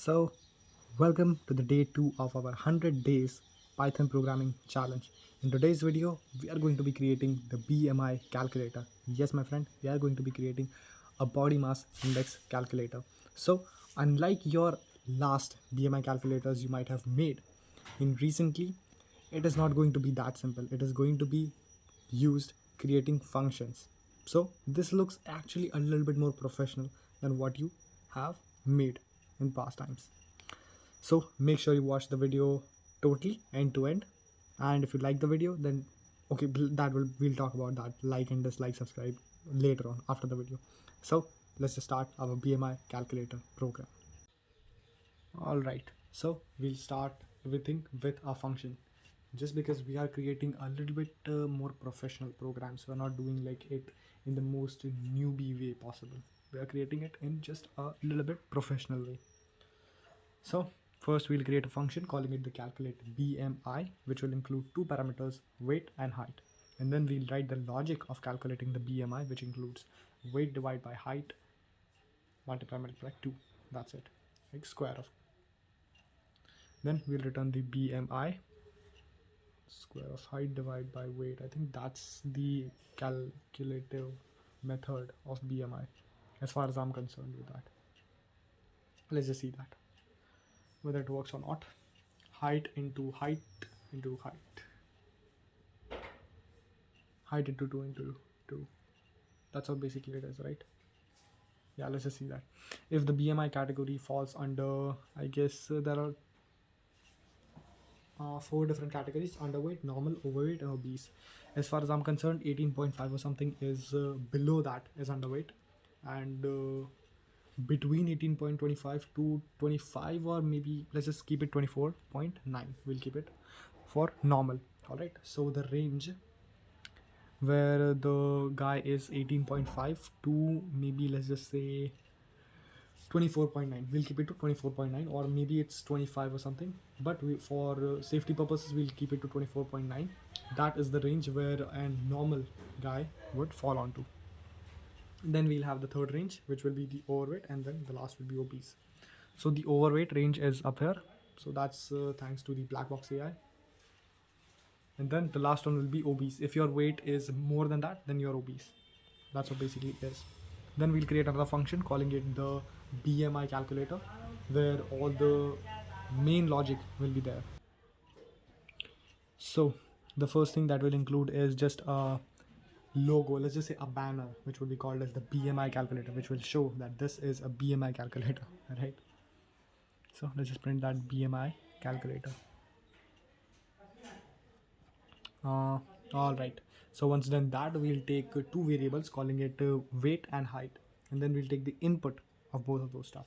So, welcome to the day 2 of our 100 days Python programming challenge. In today's video, we are going to be creating the BMI calculator. Yes, my friend, we are going to be creating a body mass index calculator. So, unlike your last BMI calculators you might have made in recently, it is not going to be that simple. It is going to be used creating functions. So, this looks actually a little bit more professional than what you have made in past times. So make sure you watch the video totally end to end, and if you like the video, then okay, we'll talk about that, like and dislike, subscribe later on after the video. So let's just start our BMI calculator program. All right, so we'll start everything with a function, just because we are creating a little bit more professional program. So we're not doing like it in the most newbie way possible. We are creating it in just a little bit professional way. So first we'll create a function calling it the calculate BMI, which will include two parameters, weight and height. And then we'll write the logic of calculating the BMI, which includes weight divided by height multiplied by 2. That's it, like square of. Then we'll return the BMI, square of height divided by weight. I think that's the calculative method of BMI as far as I'm concerned with that. Let's just see that whether it works or not. Height into height into height. Height into 2 into 2. That's how basically it is, right? Yeah, let's just see that. If the BMI category falls under, I guess there are 4 different categories: underweight, normal, overweight and obese. As far as I'm concerned, 18.5 or something is below that is underweight, and between 18.25 to 25, or maybe let's just keep it 24.9, we'll keep it for normal. All right, so the range where the guy is 18.5 to maybe let's just say 24.9, we'll keep it to 24.9, or maybe it's 25 or something, but for safety purposes we'll keep it to 24.9. that is the range where a normal guy would fall onto. Then we'll have the third range, which will be the overweight, and then the last will be obese. So the overweight range is up here, so that's thanks to the black box AI. And then the last one will be obese. If your weight is more than that, then you're obese. That's what basically it is. Then we'll create another function calling it the BMI calculator, where all the main logic will be there. So the first thing that will include is just a logo, let's just say a banner, which will be called as the BMI calculator, which will show that this is a BMI calculator, right? So let's just print that BMI calculator. All right, so once done that, we'll take 2 variables calling it weight and height, and then we'll take the input of both of those stuff.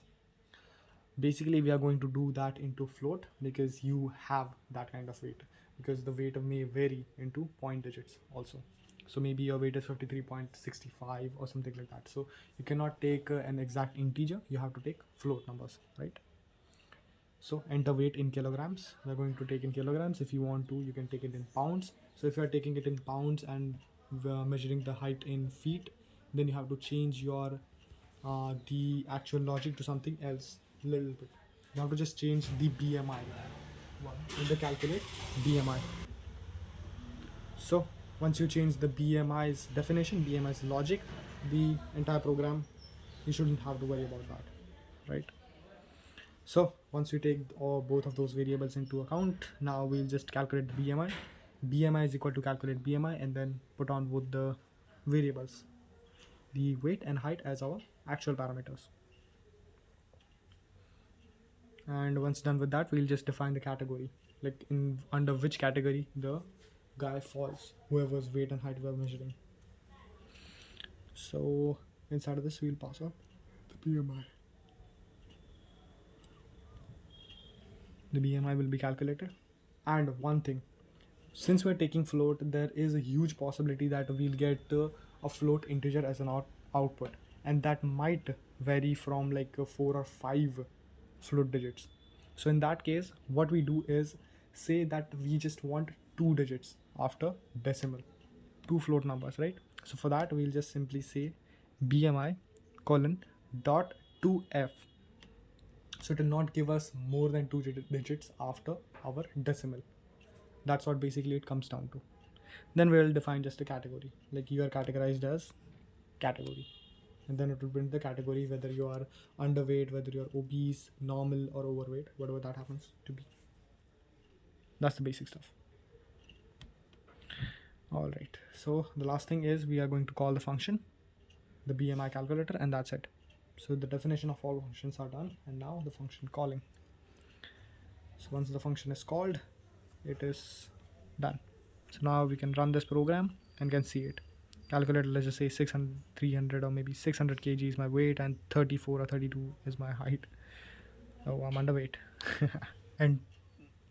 Basically we are going to do that into float, because you have that kind of weight, because the weight may vary into point digits also. So maybe your weight is 53.65 or something like that. So you cannot take an exact integer, you have to take float numbers, right? So enter weight in kilograms. We're going to take in kilograms. If you want to, you can take it in pounds. So if you're taking it in pounds and we're measuring the height in feet, then you have to change your the actual logic to something else a little bit. You have to just change the BMI in the calculate BMI. So once you change the BMI's definition, BMI's logic, the entire program, you shouldn't have to worry about that, right? So once we take both of those variables into account, now we'll just calculate the BMI. BMI is equal to calculate BMI, and then put on both the variables, the weight and height, as our actual parameters. And once done with that, we'll just define the category, like in under which category the guy falls, whoever's weight and height we're measuring. So inside of this, we'll pass on the BMI. The BMI will be calculated. And one thing, since we're taking float, there is a huge possibility that we'll get a float integer as an output, and that might vary from like 4 or 5 float digits. So in that case, what we do is say that we just want 2 digits after decimal, 2 float numbers, right? So for that, we'll just simply say BMI colon dot 2f. So it will not give us more than 2 digits after our decimal. That's what basically it comes down to. Then we will define just a category, like you are categorized as category, and then it will print the category whether you are underweight, whether you are obese, normal, or overweight, whatever that happens to be. That's the basic stuff. All right, so the last thing is we are going to call the function, the BMI calculator, and that's it. So the definition of all functions are done, and now the function calling. So once the function is called, it is done. So now we can run this program and can see it. Calculator, let's just say 600, 300, or maybe 600 kg is my weight, and 34 or 32 is my height. Oh, I'm underweight. And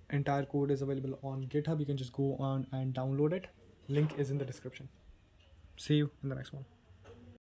entire code is available on GitHub. You can just go on and download it. Link is in the description. See you in the next one.